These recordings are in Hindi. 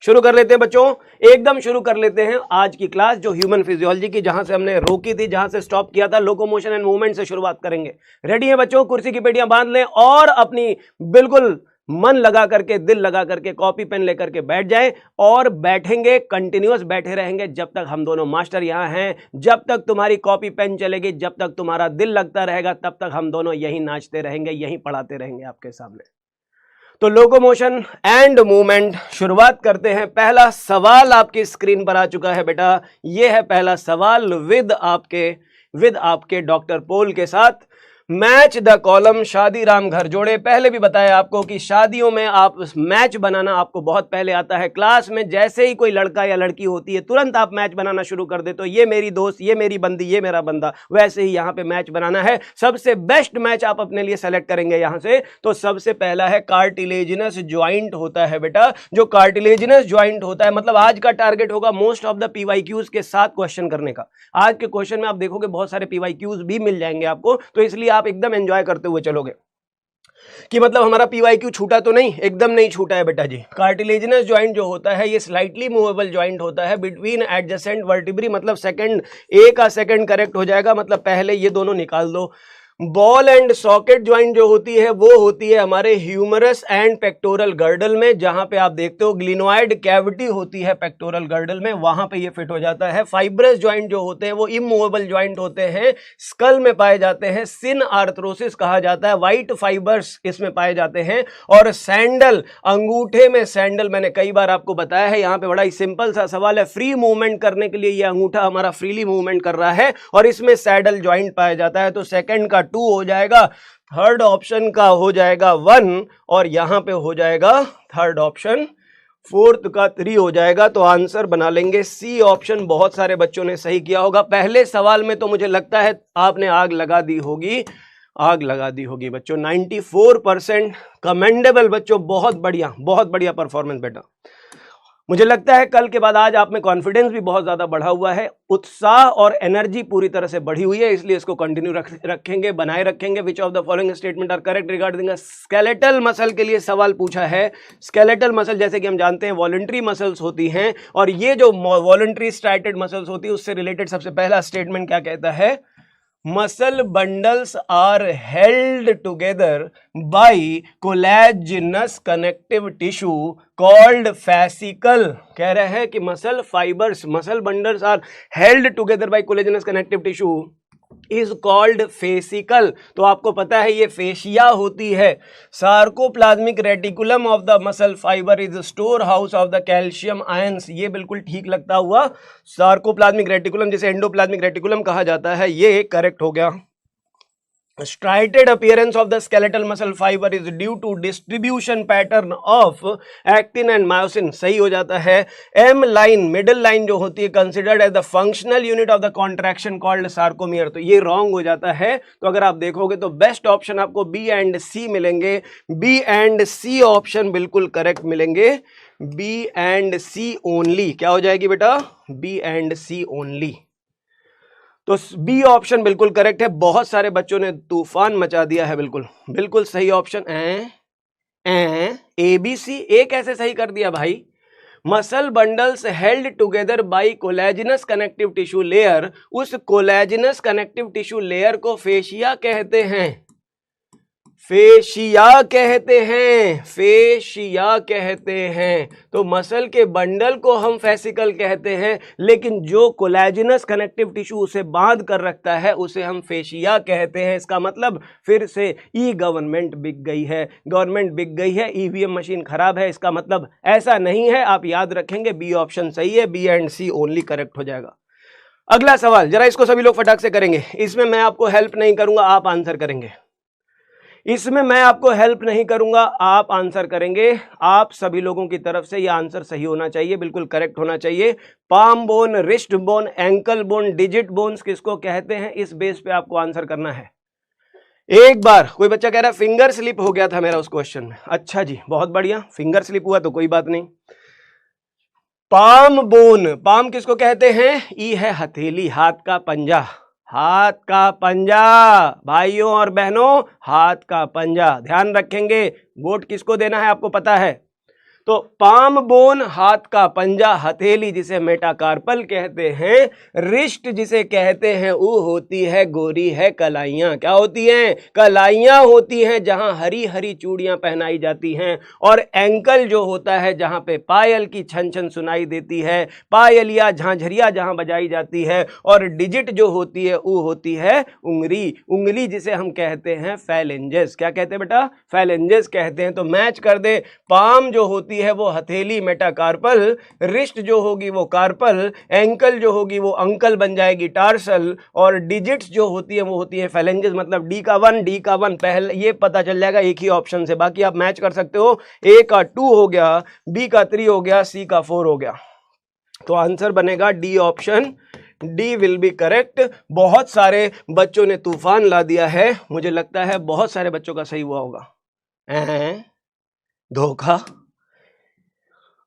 शुरू कर लेते हैं बच्चों, एकदम शुरू कर लेते हैं आज की क्लास जो ह्यूमन फिजियोलॉजी की, जहां से हमने रोकी थी, जहां से स्टॉप किया था, लोकोमोशन एंड मूवमेंट से शुरुआत करेंगे। रेडी है बच्चों? कुर्सी की पेटियां बांध लें और अपनी बिल्कुल मन लगा करके, दिल लगा करके, कॉपी पेन लेकर के बैठ जाएं और बैठेंगे, कंटिन्यूअस बैठे रहेंगे जब तक हम दोनों मास्टर यहां हैं, जब तक तुम्हारी कॉपी पेन चलेगी, जब तक तुम्हारा दिल लगता रहेगा, तब तक हम दोनों यहीं नाचते रहेंगे, यहीं पढ़ाते रहेंगे आपके सामने। तो लोकोमोशन एंड मूवमेंट शुरुआत करते हैं। पहला सवाल आपकी स्क्रीन पर आ चुका है बेटा, यह है पहला सवाल विद आपके डॉक्टर पोल के साथ। मैच द कॉलम शादी राम घर जोड़े। पहले भी बताया आपको कि शादियों में आप मैच बनाना आपको बहुत पहले आता है। क्लास में जैसे ही कोई लड़का या लड़की होती है तुरंत आप मैच बनाना शुरू कर देते हो, ये मेरी दोस्त, ये मेरी बंदी, ये मेरा बंदा। वैसे ही यहां पे मैच बनाना है। सबसे बेस्ट मैच आप अपने लिए सेलेक्ट करेंगे यहां से। तो सबसे पहला है कार्टिलेजिनस ज्वाइंट होता है बेटा। जो कार्टिलेजिनस ज्वाइंट होता है, मतलब आज का टारगेट होगा मोस्ट ऑफ द पीवाईक्यूज के साथ क्वेश्चन करने का। आज के क्वेश्चन में आप देखोगे बहुत सारे पीवाईक्यूज भी मिल जाएंगे आपको, तो इसलिए आप एकदम एंजॉय करते हुए चलोगे कि मतलब हमारा पीवाईक्यू छूटा तो नहीं, एकदम नहीं छूटा है बेटा जी। कार्टिलेजिनस जॉइंट जो होता है ये स्लाइटली मूवेबल जॉइंट होता है बिटवीन एडजेसेंट वर्टिब्री, मतलब सेकंड ए का सेकंड करेक्ट हो जाएगा, मतलब पहले ये दोनों निकाल दो। बॉल एंड सॉकेट ज्वाइंट जो होती है वो होती है हमारे ह्यूमरस एंड पेक्टोरल गर्डल में, जहां पे आप देखते हो ग्लिनोइड कैविटी होती है पेक्टोरल गर्डल में, वहां पे ये फिट हो जाता है। फाइब्रस ज्वाइंट जो होते हैं वो इमूवेबल ज्वाइंट होते हैं, स्कल में पाए जाते हैं, सिन आर्थरोसिस कहा जाता है, व्हाइट फाइबर्स इसमें पाए जाते हैं। और सैंडल, अंगूठे में सैंडल, मैंने कई बार आपको बताया है, यहां पे बड़ा ही सिंपल सा सवाल है। फ्री मूवमेंट करने के लिए ये अंगूठा हमारा फ्रीली मूवमेंट कर रहा है और इसमें सैडल ज्वाइंट पाया जाता है। तो सेकंड का 2 हो जाएगा, थर्ड ऑप्शन का हो जाएगा 1 और यहां पे हो जाएगा थर्ड ऑप्शन, फोर्थ का 3 हो जाएगा। तो आंसर बना लेंगे सी ऑप्शन। बहुत सारे बच्चों ने सही किया होगा। पहले सवाल में तो मुझे लगता है आपने आग लगा दी होगी, आग लगा दी होगी बच्चों। 94% कमेंडेबल बच्चों, बहुत बढ़िया परफॉर्मेंस बेटा। मुझे लगता है कल के बाद आज आप में कॉन्फिडेंस भी बहुत ज्यादा बढ़ा हुआ है, उत्साह और एनर्जी पूरी तरह से बढ़ी हुई है, इसलिए इसको कंटिन्यू रखेंगे, बनाए रखेंगे। Which of the following statement are correct regarding skeletal muscle के लिए सवाल पूछा है। स्केलेटल मसल जैसे कि हम जानते हैं वॉलंटरी मसल्स होती हैं, और ये जो वॉलंटरी स्ट्राइटेड मसल्स होती है उससे रिलेटेड सबसे पहला स्टेटमेंट क्या कहता है? Muscle bundles are held together by collagenous connective tissue called fascicle। कह रहे हैं कि muscle fibres, muscle bundles are held together by collagenous connective tissue is called fascicle. तो आपको पता है ये फेशिया होती है। Sarcoplasmic reticulum of the muscle fibre is store house of the calcium ions. ये बिल्कुल ठीक लगता हुआ, सार्कोप्लाज्मिक रेटिकुलम जिसे एंडोप्लाज्मिक रेटिकुलम कहा जाता है, ये करेक्ट हो गया। Striated appearance of the skeletal muscle fiber is due to distribution pattern of actin and myosin। सही हो जाता है। M line, middle line जो होती है considered as the functional unit of the contraction called sarcomere। तो ये wrong हो जाता है। तो अगर आप देखोगे तो बेस्ट ऑप्शन आपको B एंड C मिलेंगे। B एंड C ऑप्शन बिल्कुल करेक्ट मिलेंगे। B एंड C ओनली क्या हो जाएगी बेटा? B and C only. तो बी ऑप्शन बिल्कुल करेक्ट है। बहुत सारे बच्चों ने तूफान मचा दिया है। बिल्कुल सही ऑप्शन ए बी सी। ए कैसे सही कर दिया भाई? Muscle bundles held together by collagenous connective tissue layer. उस कोलेजिनस कनेक्टिव टिश्यू लेयर को फेशिया कहते हैं, फेशिया कहते हैं। तो मसल के बंडल को हम फेसिकल कहते हैं, लेकिन जो कोलेजिनस कनेक्टिव टिश्यू उसे बांध कर रखता है उसे हम फेशिया कहते हैं। इसका मतलब फिर से गवर्नमेंट बिक गई है, ईवीएम मशीन खराब है, इसका मतलब ऐसा नहीं है। आप याद रखेंगे बी ऑप्शन सही है, B and C only correct हो जाएगा। अगला सवाल जरा इसको सभी लोग फटाक से करेंगे। इसमें मैं आपको हेल्प नहीं करूंगा, आप आंसर करेंगे। इसमें मैं आपको हेल्प नहीं करूंगा, आप आंसर करेंगे। आप सभी लोगों की तरफ से यह आंसर सही होना चाहिए, बिल्कुल करेक्ट होना चाहिए। Palm bone, wrist bone, ankle bone, digit bones किसको कहते हैं, इस बेस पे आपको आंसर करना है। एक बार कोई बच्चा कह रहा है फिंगर स्लिप हो गया था मेरा उस क्वेश्चन में। अच्छा जी, बहुत बढ़िया। फिंगर स्लिप हुआ तो कोई बात नहीं। पाम बोन, पाम किसको कहते हैं? ई है हथेली, हाथ का पंजा, हाथ का पंजा। भाइयों और बहनों, हाथ का पंजा ध्यान रखेंगे। वोट किसको देना है आपको पता है? तो पाम बोन हाथ का पंजा, हथेली जिसे मेटाकार्पल कहते हैं, रिस्ट जिसे कहते हैं वो होती है गोरी है कलाइयां। क्या होती हैं? कलाइयां होती हैं जहां हरी हरी चूड़ियां पहनाई जाती हैं। और एंकल जो होता है जहां पे पायल की छन छन सुनाई देती है, पायल या झांझरिया जहां बजाई जाती है। और डिजिट जो होती है वो होती है उंगली, उंगली जिसे हम कहते हैं फैलेंजेस। क्या कहते हैं बेटा? फैलेंजेस कहते हैं। तो मैच कर दे, पाम जो होती है वो हथेली मेटाकार्पल, रिस्ट जो होगी वो कार्पल, एंकल जो होगी वो अंकल बन जाएगी टार्सल, और डिजिट्स जो होती है वो होती है फैलेंजेस। मतलब डी का वन पहले ये पता चल जाएगा एक ही ऑप्शन से। बाकी आप मैच कर सकते हो, ए का 2 हो गया, बी का 3 हो गया, सी का 4 हो गया। तो आंसर बनेगा D option, D will be correct. बहुत सारे बच्चों ने तूफान ला दिया है, मुझे लगता है बहुत सारे बच्चों का सही हुआ होगा। धोखा।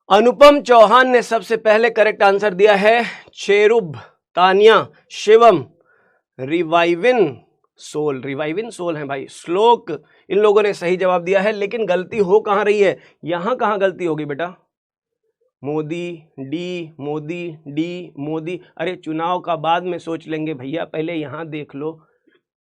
अनुपम चौहान ने सबसे पहले करेक्ट आंसर दिया है चेरुब, तानिया, शिवम, रिवाइविन सोल, रिवाइविन सोल है भाई, श्लोक, इन लोगों ने सही जवाब दिया है। लेकिन गलती हो कहां रही है? यहां कहां गलती होगी बेटा? Modi, D, Modi, D, Modi. अरे चुनाव का बाद में सोच लेंगे भैया, पहले यहां देख लो।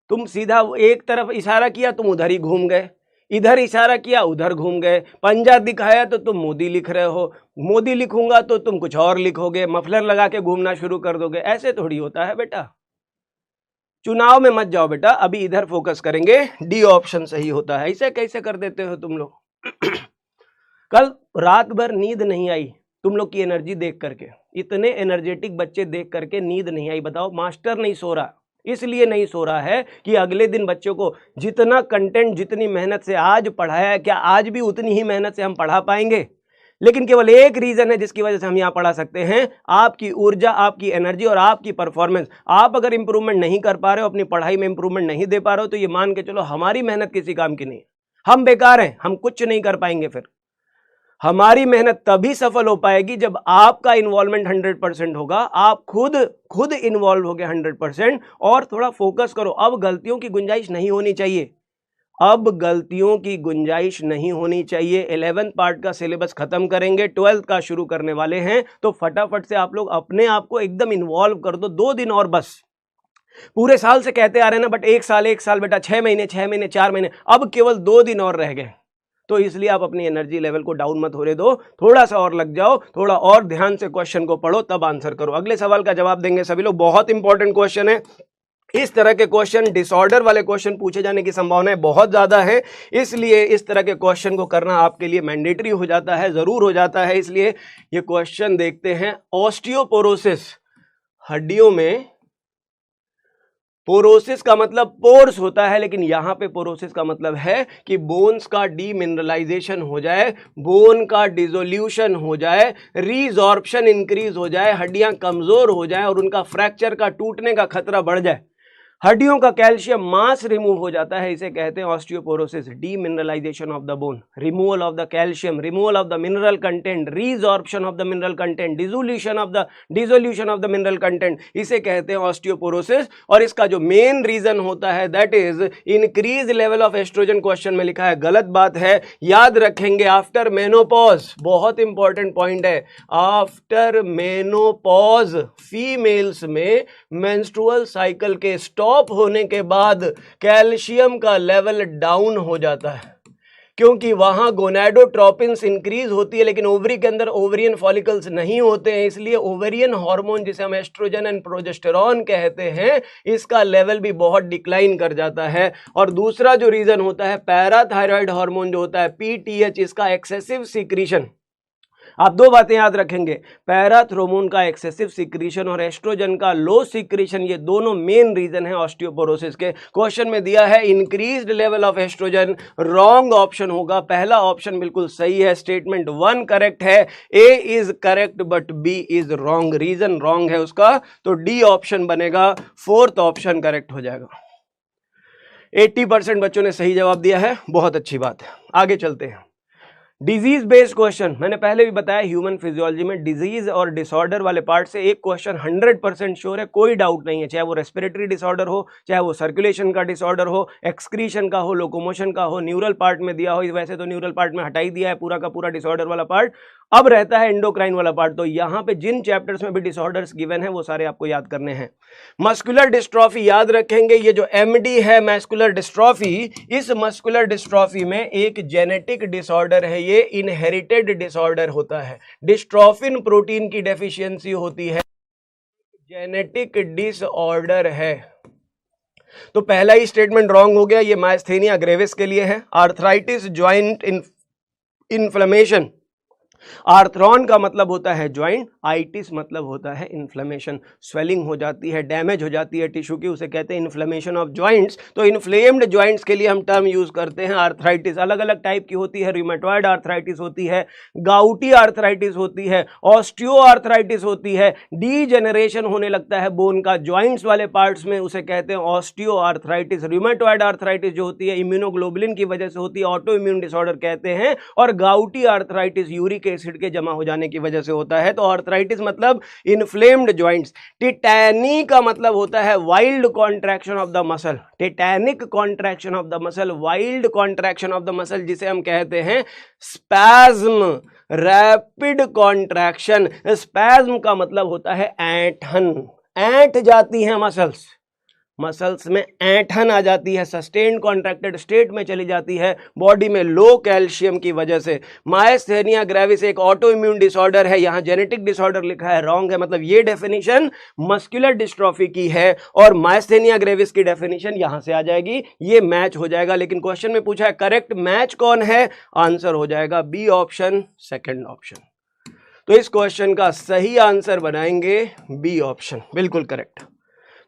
तुम सीधा एक तरफ इशारा किया, तुम उधर ही घूम गए, इधर इशारा किया उधर घूम गए, पंजा दिखाया तो तुम मोदी लिख रहे हो, मोदी लिखूंगा तो तुम कुछ और लिखोगे, मफलर लगा के घूमना शुरू कर दोगे। ऐसे थोड़ी होता है बेटा। चुनाव में मत जाओ बेटा, अभी इधर फोकस करेंगे। डी ऑप्शन सही होता है। ऐसे कैसे कर देते हो तुम लोग? कल रात भर नींद नहीं आई तुम लोग की एनर्जी देख करके, इतने एनर्जेटिक बच्चे देख करके नींद नहीं आई। बताओ, मास्टर नहीं सो रहा, इसलिए नहीं सो रहा है कि अगले दिन बच्चों को जितना कंटेंट, जितनी मेहनत से आज पढ़ाया है, क्या आज भी उतनी ही मेहनत से हम पढ़ा पाएंगे? लेकिन केवल एक रीजन है जिसकी वजह से हम यहां पढ़ा सकते हैं, आपकी ऊर्जा, आपकी एनर्जी और आपकी परफॉर्मेंस। आप अगर इंप्रूवमेंट नहीं कर पा रहे हो, अपनी पढ़ाई में इंप्रूवमेंट नहीं दे पा रहे हो, तो ये मान के चलो हमारी मेहनत किसी काम की नहीं है, हम बेकार हैं, हम कुछ नहीं कर पाएंगे। फिर हमारी मेहनत तभी सफल हो पाएगी जब आपका इन्वॉल्वमेंट 100% होगा, आप खुद इन्वॉल्व हो गए 100%। और थोड़ा फोकस करो, अब गलतियों की गुंजाइश नहीं होनी चाहिए, अब गलतियों की गुंजाइश नहीं होनी चाहिए। 11th पार्ट का सिलेबस खत्म करेंगे, 12th का शुरू करने वाले हैं, तो फटाफट से आप लोग अपने आप को एकदम इन्वॉल्व कर दो। 2 दिन और बस, पूरे साल से कहते आ रहे हैं ना, बट एक साल बेटा, 6 महीने 4 महीने, अब केवल 2 दिन और रह गए। तो इसलिए आप अपनी एनर्जी लेवल को डाउन मत होने दो, थोड़ा सा और लग जाओ, थोड़ा और ध्यान से क्वेश्चन को पढ़ो, तब आंसर करो। अगले सवाल का जवाब देंगे सभी लोग, बहुत इंपॉर्टेंट क्वेश्चन है। इस तरह के क्वेश्चन, डिसऑर्डर वाले क्वेश्चन पूछे जाने की संभावनाएं बहुत ज्यादा है, इसलिए इस तरह के क्वेश्चन को करना आपके लिए मैंडेटरी हो जाता है, जरूर हो जाता है। इसलिए ये क्वेश्चन देखते हैं। ऑस्टियोपोरोसिस, हड्डियों में पोरोसिस का मतलब पोर्स होता है, लेकिन यहां पे पोरोसिस का मतलब है कि बोन्स का डीमिनरलाइजेशन हो जाए, बोन का डिसोल्यूशन हो जाए, रीजॉर्प्शन इंक्रीज हो जाए, हड्डियां कमजोर हो जाए और उनका फ्रैक्चर का, टूटने का खतरा बढ़ जाए, हड्डियों का कैल्शियम मास रिमूव हो जाता है, इसे कहते हैं osteoporosis. Demineralisation of the bone, removal of the calcium, removal of the mineral content, रीजॉर्प्शन of the mineral content, dissolution of the mineral content, इसे कहते हैं ऑस्टियोपोरोसिस। और इसका जो मेन रीजन होता है that is increase level of oestrogen. Question में लिखा है, गलत बात है, याद रखेंगे। आफ्टर मेनोपॉज, बहुत इंपॉर्टेंट पॉइंट है, आफ्टर मेनोपॉज फीमेल्स में मेंस्ट्रुअल साइकिल के स्टॉप होने के बाद कैल्शियम का लेवल डाउन हो जाता है, क्योंकि वहां गोनाडोट्रोपिन्स इंक्रीज होती है, लेकिन ओवरी के अंदर ओवरियन फॉलिकल्स नहीं होते हैं, इसलिए ओवरियन हार्मोन जिसे हम एस्ट्रोजन एंड प्रोजेस्टेरॉन कहते हैं, इसका लेवल भी बहुत डिक्लाइन कर जाता है। और दूसरा जो रीजन होता है, पैराथायराइड हार्मोन जो होता है PTH, इसका एक्सेसिव सिक्रीशन। आप 2 बातें याद रखेंगे, पैराथ्रोमोन का एक्सेसिव सिक्रीशन और एस्ट्रोजन का लो सिक्रीशन, ये दोनों मेन रीजन है ऑस्टियोपोरोसिस के। क्वेश्चन में दिया है increased level of oestrogen, wrong option होगा, पहला ऑप्शन बिल्कुल सही है, स्टेटमेंट 1 करेक्ट है, A is correct but B is wrong, reason wrong है उसका, तो D ऑप्शन बनेगा, 4th ऑप्शन करेक्ट हो जाएगा। 80% बच्चों ने सही जवाब दिया है, बहुत अच्छी बात है। आगे चलते हैं। डिजीज बेस्ड क्वेश्चन, मैंने पहले भी बताया ह्यूमन फिजियोलॉजी में डिजीज और डिसऑर्डर वाले पार्ट से एक क्वेश्चन 100% श्योर है, कोई डाउट नहीं है, चाहे वो रेस्पिरेटरी डिसऑर्डर हो, चाहे वो सर्कुलेशन का डिसऑर्डर हो, एक्सक्रीशन का हो, लोकोमोशन का हो, न्यूरल पार्ट में दिया हो, वैसे तो न्यूरल पार्ट में हटा ही दिया है पूरा का पूरा डिसऑर्डर वाला पार्ट, अब रहता है एंडोक्राइन वाला पार्ट। तो यहां पे जिन चैप्टर्स में भी डिसऑर्डर्स गिवन है वो सारे आपको याद करने हैं। मस्कुलर डिस्ट्रॉफी याद रखेंगे, ये जो एमडी है मस्कुलर डिस्ट्रॉफी, इस मस्कुलर डिस्ट्रॉफी में एक जेनेटिक डिसऑर्डर है, ये इनहेरिटेड डिसऑर्डर होता है, डिस्ट्रोफिन प्रोटीन की डेफिशिएंसी होती है, जेनेटिक डिसऑर्डर है। तो पहला ही स्टेटमेंट रॉन्ग हो गया, ये मायस्थेनिया ग्रेविस के लिए है। आर्थराइटिस ज्वाइंट इन्फ्लेमेशन, आर्थ्रॉन का मतलब होता है ज्वाइंट, आइटिस मतलब होता है इन्फ्लेमेशन, स्वेलिंग हो जाती है, डैमेज हो जाती है टिश्यू की, उसे कहते हैं इन्फ्लेमेशन ऑफ ज्वाइंट्स। तो इन्फ्लेम्ड ज्वाइंट्स के लिए हम टर्म यूज करते हैं आर्थराइटिस। अलग अलग टाइप की होती है, रूमेटॉइड आर्थराइटिस होती है, गाउटी आर्थराइटिस होती है, ऑस्टियो आर्थराइटिस होती है, डीजेनरेशन होने लगता है बोन का ज्वाइंट्स वाले पार्ट्स में, उसे कहते हैं ऑस्टियो आर्थराइटिस। रूमेटॉइड आर्थराइटिस जो होती है इम्यूनोग्लोबुलिन की वजह से होती है, ऑटो इम्यून डिसऑर्डर कहते हैं। और गाउटी आर्थराइटिस यूरिक एसिड के जमा हो जाने की वजह से होता है। तो आर्थराइटिस मतलब इन्फ्लेम्ड जॉइंट्स। टिटैनी का मतलब होता है wild contraction of the muscle, tetanic contraction of the muscle, wild contraction of the muscle, जिसे हम कहते हैं स्पैज्म, रैपिड कॉन्ट्रैक्शन। स्पैज्म का मतलब होता है ऐंठन, ऐंठ जाती है मसल्स, मसल्स में ऐंठन आ जाती है, सस्टेन्ड कॉन्ट्रैक्टेड स्टेट में चली जाती है बॉडी में लो कैल्शियम की वजह से। मायस्थेनिया ग्रेविस एक ऑटो इम्यून डिसऑर्डर है, यहाँ जेनेटिक डिसऑर्डर लिखा है, रॉन्ग है, मतलब ये डेफिनेशन मस्कुलर डिस्ट्रॉफी की है और मायस्थेनिया ग्रेविस की डेफिनेशन यहां से आ जाएगी, ये मैच हो जाएगा। लेकिन क्वेश्चन में पूछा है करेक्ट मैच कौन है, आंसर हो जाएगा बी ऑप्शन, सेकेंड ऑप्शन। तो इस क्वेश्चन का सही आंसर बनाएंगे बी ऑप्शन, बिल्कुल correct.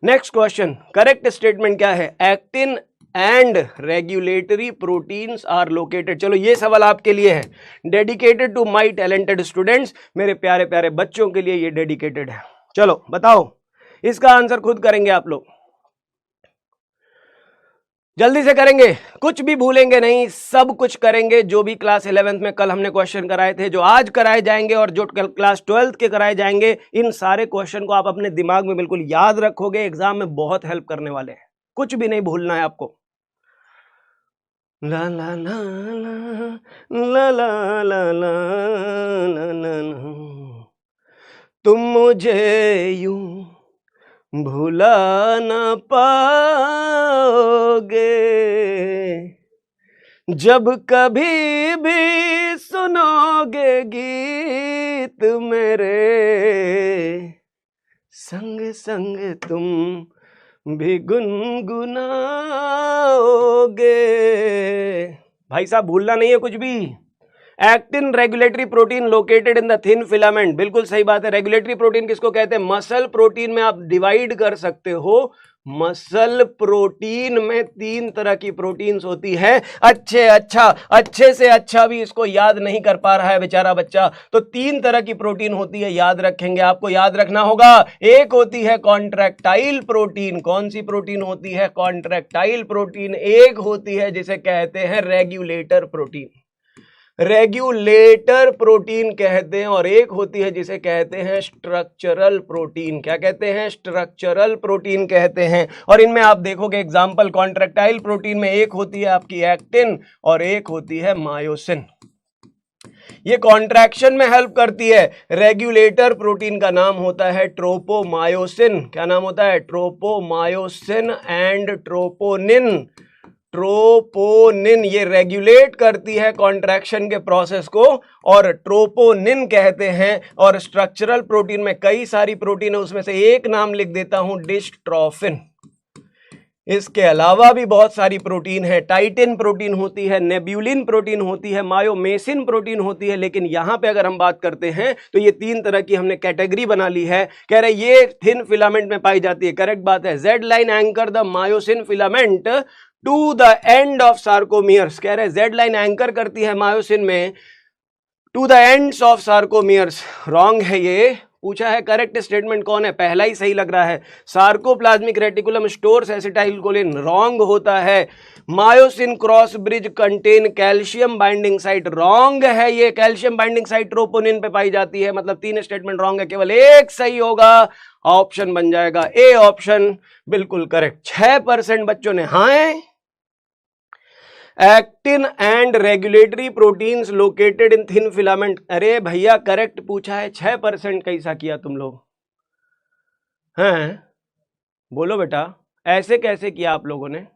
Next question, correct statement क्या है? Actin and regulatory proteins are located. चलो ये सवाल आपके लिए है, dedicated to my talented students, मेरे प्यारे प्यारे बच्चों के लिए ये डेडिकेटेड है। चलो बताओ, इसका आंसर खुद करेंगे आप लोग, जल्दी से करेंगे, कुछ भी भूलेंगे नहीं, सब कुछ करेंगे। जो भी क्लास 11th में कल हमने क्वेश्चन कराए थे, जो आज कराए जाएंगे और जो कल क्लास 12th के कराए जाएंगे, इन सारे क्वेश्चन को आप अपने दिमाग में बिल्कुल याद रखोगे, एग्जाम में बहुत हेल्प करने वाले हैं, कुछ भी नहीं भूलना है आपको। ला ला ला ला ला ला ला ला, तुम मुझे यूं भुला न पाओगे, जब कभी भी सुनोगे गीत मेरे, संग संग तुम भी गुनगुनाओगे। भाई साहब भूलना नहीं है कुछ भी। Actin regulatory protein located in the thin filament, बिल्कुल सही बात है। रेगुलेटरी प्रोटीन किसको कहते हैं? मसल प्रोटीन में आप डिवाइड कर सकते हो, मसल प्रोटीन में 3 तरह की प्रोटीन्स होती है। अच्छे से अच्छा भी इसको याद नहीं कर पा रहा है बेचारा बच्चा, तो 3 तरह की प्रोटीन होती है, याद रखेंगे, आपको याद रखना होगा। एक होती है कॉन्ट्रैक्टाइल प्रोटीन, कौन सी प्रोटीन होती है? Contractile protein. एक होती है जिसे कहते हैं रेगुलेटर प्रोटीन, रेगुलेटर प्रोटीन कहते हैं, और एक होती है जिसे कहते हैं स्ट्रक्चरल प्रोटीन। क्या कहते हैं? स्ट्रक्चरल प्रोटीन कहते हैं। और इनमें आप देखोगे एग्जांपल, कॉन्ट्रैक्टाइल प्रोटीन में एक होती है आपकी एक्टिन और एक होती है मायोसिन, ये कॉन्ट्रैक्शन में हेल्प करती है। रेगुलेटर प्रोटीन का नाम होता है ट्रोपोमायोसिन। क्या नाम होता है? Tropomyosin and troponin. ट्रोपोनिन ये रेगुलेट करती है कॉन्ट्रैक्शन के प्रोसेस को, और ट्रोपोनिन कहते हैं। और स्ट्रक्चरल प्रोटीन में कई सारी प्रोटीन है, उसमें से एक नाम लिख देता हूं, डिस्ट्रोफिन। इसके अलावा भी बहुत सारी प्रोटीन है, टाइटिन प्रोटीन होती है, नेब्यूलिन प्रोटीन होती है, मायोमेसिन प्रोटीन होती है। लेकिन यहां पे अगर हम बात करते हैं तो ये 3 तरह की हमने कैटेगरी बना ली है। कह रहे ये थिन फिलामेंट में पाई जाती है, करेक्ट बात है। Z line anchor the myosin filament to the end of sarcomeres, कह रहे जेड लाइन एंकर करती है मायोसिन में to the ends of sarcomeres, wrong है ये। पूछा है करेक्ट स्टेटमेंट कौन है, पहला ही सही लग रहा है। Sarcoplasmic reticulum stores acetylcholine, wrong होता है। Myosin cross bridge contain calcium binding site, wrong है। ये कैल्शियम बाइंडिंग साइट ट्रोपोनिन पे पाई जाती है, मतलब 3 स्टेटमेंट रॉन्ग है, केवल एक सही होगा, ऑप्शन बन जाएगा ए ऑप्शन बिल्कुल करेक्ट। 6% बच्चों ने हाँ है। Actin and regulatory proteins located in thin filament, अरे भैया करेक्ट पूछा है, 6% कैसा किया तुम लोग हैं, बोलो बेटा ऐसे कैसे किया आप लोगों ने।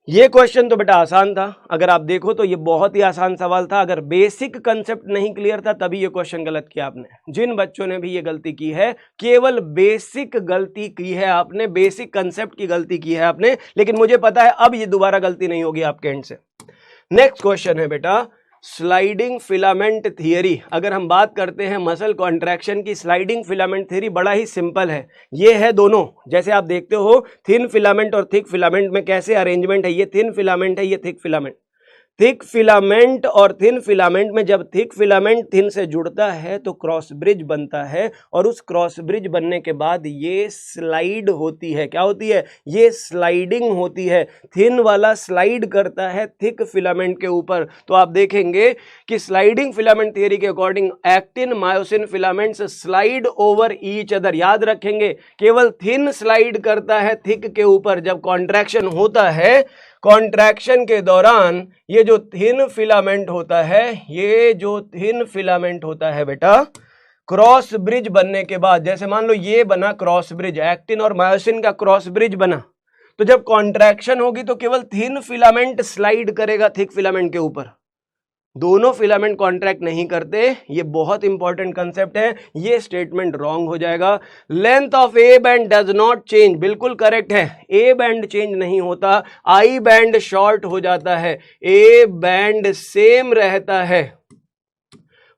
ये क्वेश्चन तो बेटा आसान था, अगर आप देखो तो ये बहुत ही आसान सवाल था। अगर बेसिक कंसेप्ट नहीं क्लियर था तभी ये क्वेश्चन गलत किया आपने। जिन बच्चों ने भी ये गलती की है, केवल बेसिक गलती की है आपने, बेसिक कंसेप्ट की गलती की है आपने, लेकिन मुझे पता है अब ये दोबारा गलती नहीं होगी आपके एंड से। नेक्स्ट क्वेश्चन है बेटा स्लाइडिंग फिलामेंट थियरी। अगर हम बात करते हैं मसल कॉन्ट्रैक्शन की, स्लाइडिंग फिलामेंट थियरी बड़ा ही सिंपल है। ये है दोनों, जैसे आप देखते हो थिन फिलामेंट और थिक फिलामेंट में कैसे अरेंजमेंट है, ये थिन फिलामेंट है, ये थिक फिलामेंट। थिक फिलामेंट और थिन फिलामेंट में जब थिक फिलामेंट थिन से जुड़ता है तो क्रॉस ब्रिज बनता है, और उस क्रॉस ब्रिज बनने के बाद ये स्लाइड होती है। क्या होती है, ये स्लाइडिंग होती है। थिन वाला स्लाइड करता है थिक फिलामेंट के ऊपर। तो आप देखेंगे कि स्लाइडिंग फिलामेंट थियरी के according actin myosin filaments slide over each other. याद रखेंगे केवल थिन स्लाइड करता है थिक के ऊपर। जब कॉन्ट्रैक्शन होता है, कॉन्ट्रैक्शन के दौरान ये जो थिन फिलामेंट होता है, ये जो थिन फिलामेंट होता है बेटा, क्रॉस ब्रिज बनने के बाद, जैसे मान लो ये बना क्रॉस ब्रिज, एक्टिन और मायोसिन का क्रॉस ब्रिज बना, तो जब कॉन्ट्रैक्शन होगी तो केवल थिन फिलामेंट स्लाइड करेगा थिक फिलामेंट के ऊपर, दोनों फिलामेंट कॉन्ट्रैक्ट नहीं करते। ये बहुत इंपॉर्टेंट कंसेप्ट है, ये स्टेटमेंट रॉन्ग हो जाएगा। Length of A band does not change, बिल्कुल करेक्ट है, ए बैंड चेंज नहीं होता, आई बैंड शॉर्ट हो जाता है, ए बैंड सेम रहता है।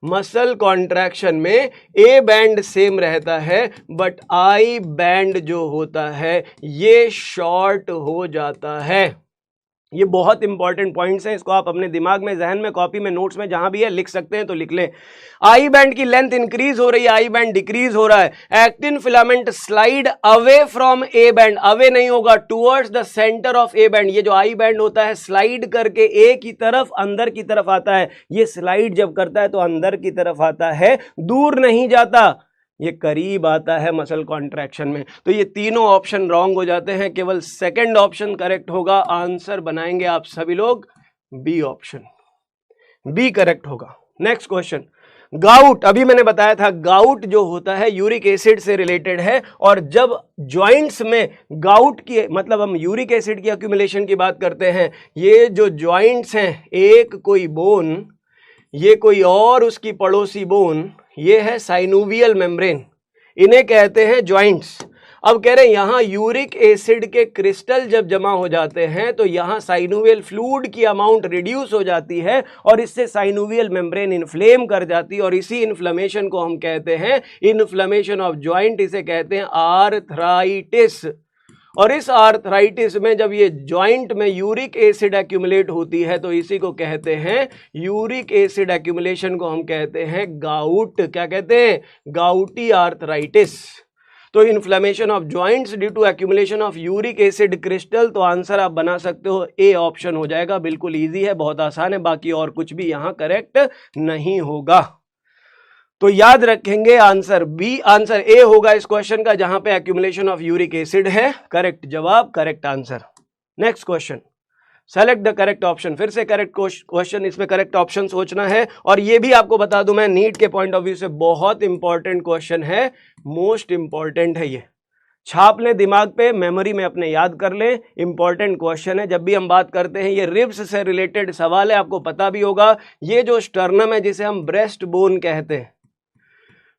मसल कॉन्ट्रैक्शन में ए बैंड सेम रहता है, बट आई बैंड जो होता है ये शॉर्ट हो जाता है। ये बहुत इंपॉर्टेंट पॉइंट्स हैं, इसको आप अपने दिमाग में, जहन में, कॉपी में, नोट्स में, जहां भी है लिख सकते हैं तो लिख लें। आई बैंड की लेंथ इंक्रीज हो रही है, आई बैंड डिक्रीज हो रहा है। Actin filament slide away from A band, away नहीं होगा, towards the centre of A band. ये जो आई बैंड होता है स्लाइड करके ए की तरफ, अंदर की तरफ आता है। ये स्लाइड जब करता है तो अंदर की तरफ आता है, दूर नहीं जाता, ये करीब आता है मसल कॉन्ट्रैक्शन में। तो ये तीनों ऑप्शन रॉन्ग हो जाते हैं, केवल सेकंड ऑप्शन करेक्ट होगा। आंसर बनाएंगे आप सभी लोग बी ऑप्शन, बी करेक्ट होगा। Next question, gout. अभी मैंने बताया था गाउट जो होता है यूरिक एसिड से रिलेटेड है, और जब जॉइंट्स में गाउट की, मतलब हम यूरिक एसिड की एक्यूमुलेशन की बात करते हैं, ये जो जॉइंट्स हैं, एक कोई बोन, ये कोई और उसकी पड़ोसी बोन, ये है साइनोवियल मेम्ब्रेन, इन्हें कहते हैं जॉइंट्स। अब कह रहे हैं यहां यूरिक एसिड के क्रिस्टल जब जमा हो जाते हैं तो यहां साइनोवियल फ्लूइड की अमाउंट रिड्यूस हो जाती है, और इससे साइनोवियल मेम्ब्रेन इन्फ्लेम कर जाती है, और इसी इन्फ्लेमेशन को हम कहते हैं इन्फ्लेमेशन ऑफ जॉइंट, इसे कहते हैं आर्थराइटिस। और इस आर्थराइटिस में जब ये जॉइंट में यूरिक एसिड एक्यूमुलेट होती है तो इसी को कहते हैं, यूरिक एसिड एक्यूमुलेशन को हम कहते हैं गाउट। क्या कहते हैं, गाउटी आर्थराइटिस। तो inflammation of joints due to accumulation of uric acid crystal. तो आंसर आप बना सकते हो ए ऑप्शन हो जाएगा, बिल्कुल इजी है, बहुत आसान है, बाकी और कुछ भी यहां करेक्ट नहीं होगा। तो याद रखेंगे आंसर बी, आंसर ए होगा इस क्वेश्चन का, जहां पे एक्यूमुलेशन ऑफ यूरिक एसिड है करेक्ट जवाब, correct answer. Next question, select the correct option. फिर से करेक्ट क्वेश्चन, इसमें करेक्ट ऑप्शन सोचना है। और ये भी आपको बता दूं मैं, नीट के पॉइंट ऑफ व्यू से बहुत इंपॉर्टेंट क्वेश्चन है, मोस्ट इंपॉर्टेंट है। ये छाप लें दिमाग पे, मेमोरी में अपने याद कर लें, इंपॉर्टेंट क्वेश्चन है। जब भी हम बात करते हैं, ये रिब्स से रिलेटेड सवाल है, आपको पता भी होगा। ये जो स्टर्नम है जिसे हम ब्रेस्ट बोन कहते हैं,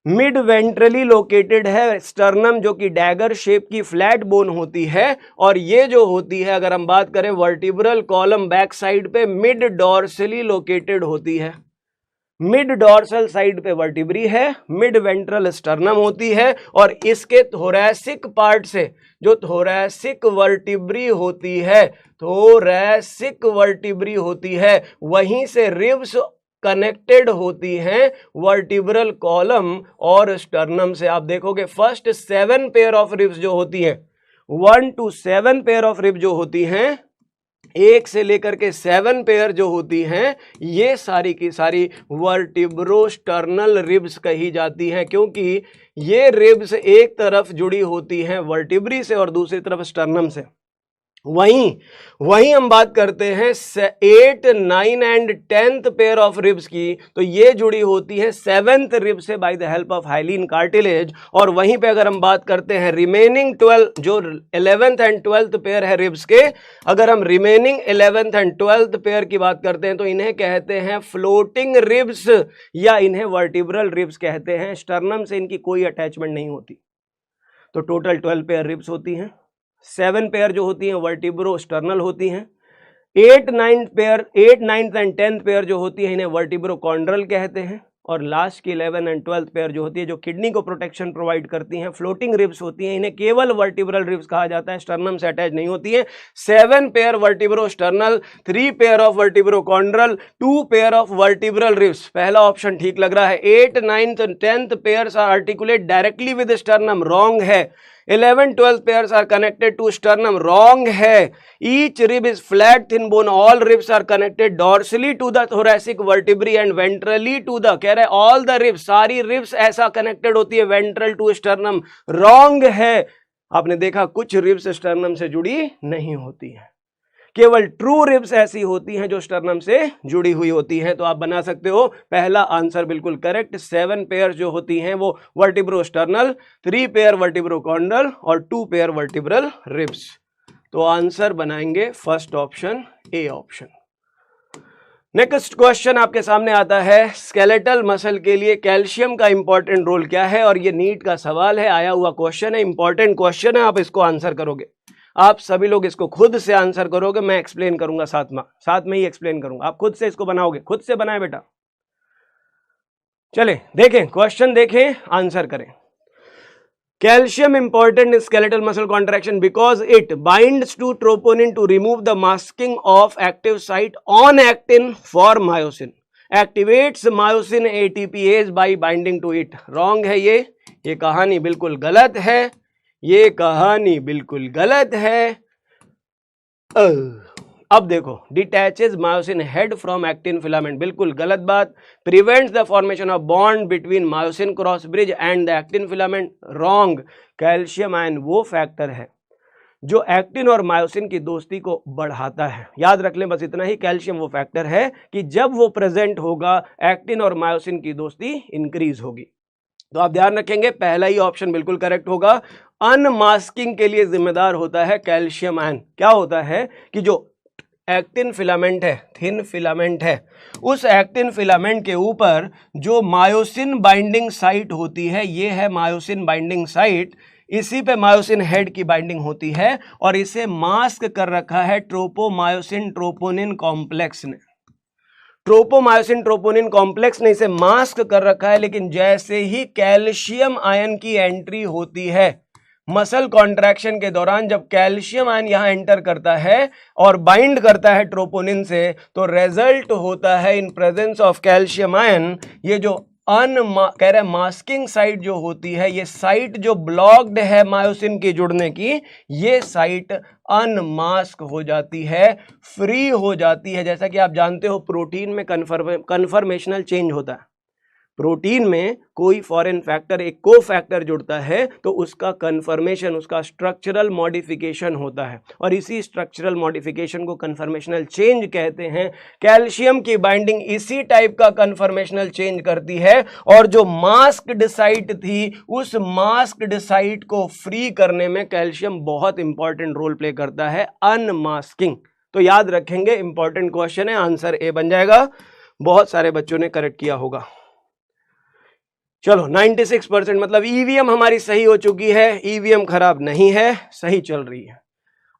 मिड वेंट्रली लोकेटेड है स्टर्नम, जो कि डैगर शेप की फ्लैट बोन होती है। और ये जो होती है, अगर हम बात करें वर्टिब्रल कॉलम बैक साइड पे, मिड डॉर्सली लोकेटेड होती है। मिड डॉर्सल साइड पे वर्टिब्री है, मिड वेंट्रल स्टर्नम होती है, और इसके थोरैसिक पार्ट से, जो थोरैसिक वर्टिब्री होती है, थोरैसिक वर्टिब्री होती है, वहीं से रिब्स कनेक्टेड होती हैं वर्टिब्रल कॉलम और स्टर्नम से। आप देखोगे फर्स्ट 7 पेयर ऑफ रिब्स जो होती हैं, 1 to 7 पेयर ऑफ रिब जो होती हैं, 1 से लेकर के 7 पेयर जो होती हैं, ये सारी की सारी वर्टिब्रोस्टर्नल रिब्स कही जाती हैं, क्योंकि ये रिब्स एक तरफ जुड़ी होती हैं वर्टिब्री से और दूसरी तरफ स्टर्नम से। वहीं हम बात करते हैं 8, 9 and 10th pair of ribs की, तो ये जुड़ी होती है 7th रिब से bye the help of hyaline cartilage. और वहीं पे अगर हम बात करते हैं रिमेनिंग 12 जो 11th एंड 12th पेयर है रिब्स के, अगर हम remaining 11th and 12th pair की बात करते हैं तो इन्हें कहते हैं फ्लोटिंग रिब्स या इन्हें वर्टिब्रल रिब्स कहते हैं। स्टर्नम से इनकी कोई अटैचमेंट नहीं होती। तो टोटल 12 पेयर रिब्स होती हैं, 7 पेयर जो होती हैं वर्टिब्रो स्टर्नल होती हैं, 8, 9th एंड 10th पेयर जो होती है इन्हें वर्टिब्रो कॉन्ड्रल कहते हैं, और लास्ट की 11 एंड 12th पेयर जो होती है जो किडनी को प्रोटेक्शन प्रोवाइड करती हैं, फ्लोटिंग रिब्स होती हैं, इन्हें केवल वर्टिब्रल रिब्स कहा जाता है, स्टर्नम से अटैच नहीं होती है। 7 pair vertebrosternal, 3 pair of vertebrochondral, 2 pair of vertebral ribs. पहला ऑप्शन ठीक लग रहा है। 8, 9th and 10th pairs are articulate directly with sternum, wrong है। 11, 12 pairs are connected to sternum, wrong है। Each rib is flat thin bone, all ribs are connected dorsally to the thoracic vertebrae and ventrally to the, कह रहे all the ribs, सारी ribs ऐसा connected होती है ventral to sternum, wrong है। आपने देखा कुछ ribs sternum से जुड़ी नहीं होती है, केवल ट्रू रिब्स ऐसी होती हैं जो स्टर्नम से जुड़ी हुई होती हैं। तो आप बना सकते हो पहला आंसर बिल्कुल करेक्ट। 7 पेयर जो होती हैं वो vertebro sternal, 3 pair vertebro chondral और 2 पेयर वर्टिब्रल रिब्स। तो आंसर बनाएंगे first option, A option. Next question आपके सामने आता है, स्केलेटल मसल के लिए कैल्शियम का इंपॉर्टेंट रोल क्या है? और ये नीट का सवाल है, आया हुआ क्वेश्चन है, इंपॉर्टेंट क्वेश्चन है। आप इसको आंसर करोगे, आप सभी लोग इसको खुद से आंसर करोगे, मैं एक्सप्लेन करूंगा साथ में ही एक्सप्लेन करूंगा। आप खुद से इसको बनाओगे, खुद से बनाए बेटा। चले देखें क्वेश्चन, देखें आंसर करें। Calcium important in skeletal muscle contraction because it binds to troponin to remove the masking of active site on actin for myosin, activates myosin ATPase by binding to it. Wrong है ये कहानी बिल्कुल गलत है, ये कहानी बिल्कुल गलत है। अब देखो, detaches myosin head from actin filament, बिल्कुल गलत बात। Prevents the formation of bond between myosin cross bridge and the actin filament, wrong. Calcium ion वो फैक्टर है जो एक्टिन और मायोसिन की दोस्ती को बढ़ाता है। याद रख लें बस इतना ही, कैल्शियम वो फैक्टर है कि जब वो प्रेजेंट होगा एक्टिन और मायोसिन की दोस्ती इंक्रीज होगी। तो आप ध्यान रखेंगे पहला ही ऑप्शन बिल्कुल करेक्ट होगा। अनमास्किंग के लिए जिम्मेदार होता है कैल्शियम आयन। क्या होता है कि जो एक्टिन फिलामेंट है, थिन फिलामेंट है, उस एक्टिन फिलामेंट के ऊपर जो मायोसिन बाइंडिंग साइट होती है, ये है मायोसिन बाइंडिंग साइट, इसी पे मायोसिन हेड की बाइंडिंग होती है और इसे मास्क कर रखा है ट्रोपोमायोसिन ट्रोपोनिन कॉम्प्लेक्स ने। ट्रोपोमायोसिन ट्रोपोनिन कॉम्प्लेक्स ने इसे मास्क कर रखा है, लेकिन जैसे ही कैल्शियम आयन की एंट्री होती है मसल कॉन्ट्रैक्शन के दौरान, जब कैल्शियम आयन यहां एंटर करता है और बाइंड करता है ट्रोपोनिन से, तो रिजल्ट होता है in presence of calcium ion, ये जो कह रहे मास्किंग साइट जो होती है, ये साइट जो ब्लॉक्ड है मायोसिन की जुड़ने की, ये साइट अनमास्क हो जाती है, फ्री हो जाती है। जैसा कि आप जानते हो प्रोटीन में कन्फर्मेशनल चेंज होता है। प्रोटीन में कोई फॉरेन फैक्टर, एक को फैक्टर जुड़ता है तो उसका कन्फर्मेशन, उसका स्ट्रक्चरल मॉडिफिकेशन होता है, और इसी स्ट्रक्चरल मॉडिफिकेशन को कन्फर्मेशनल चेंज कहते हैं। कैल्शियम की बाइंडिंग इसी टाइप का कन्फर्मेशनल चेंज करती है, और जो मास्क्ड साइट थी, उस मास्क्ड साइट को फ्री करने में कैल्शियम बहुत इंपॉर्टेंट रोल प्ले करता है, अनमास्किंग। तो याद रखेंगे, इंपॉर्टेंट क्वेश्चन है, आंसर ए बन जाएगा। बहुत सारे बच्चों ने करेक्ट किया होगा। चलो 96% मतलब ईवीएम हमारी सही हो चुकी है, ईवीएम खराब नहीं है, सही चल रही है।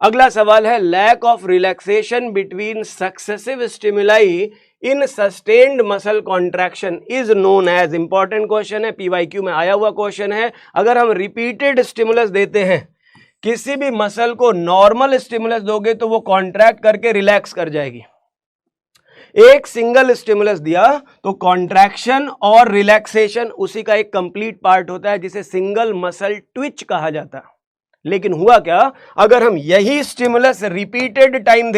अगला सवाल है, lack of relaxation between successive stimuli in sustained muscle contraction is known as. Important question है, पीवाईक्यू में आया हुआ क्वेश्चन है। अगर हम रिपीटेड स्टिमुलस देते हैं, किसी भी मसल को नॉर्मल स्टिमुलस दोगे तो वो कॉन्ट्रैक्ट करके रिलैक्स कर जाएगी। एक सिंगल स्टिमुलस दिया तो कॉन्ट्रैक्शन और रिलैक्सेशन उसी का एक कंप्लीट पार्ट होता है जिसे सिंगल मसल ट्विच कहा जाता है। लेकिन हुआ क्या, अगर हम यही स्टिमुलस रिपीटेड टाइम